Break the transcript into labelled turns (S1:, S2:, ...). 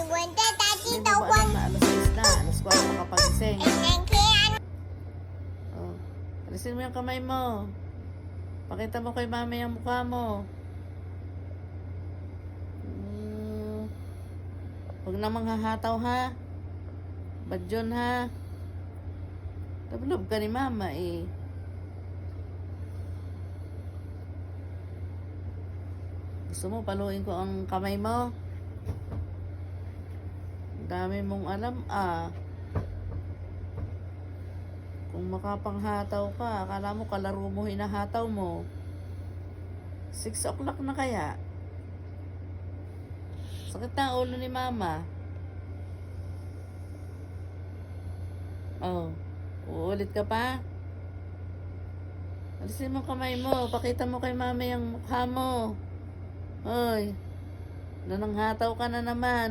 S1: Hindi mo ba alam na alas 6 na? Alas 4 ka pagising. Oh. Alisin mo yung kamay mo. Pakita mo kay mami ang mukha mo. Huwag namang hahataw ha. Badyon ha. Tablob ka ni mama eh. Gusto mo paluin ko ang kamay mo? Dami mong alam ah. Kung makapanghataw ka, akala mo kalaro mo hinahataw mo. 6 o'clock na kaya? Sakit na ang ulo ni mama. Oh, uulit ka pa? Alisin mo kamay mo. Pakita mo kay mama yung mukha mo. Hoy, nananghataw ka na naman.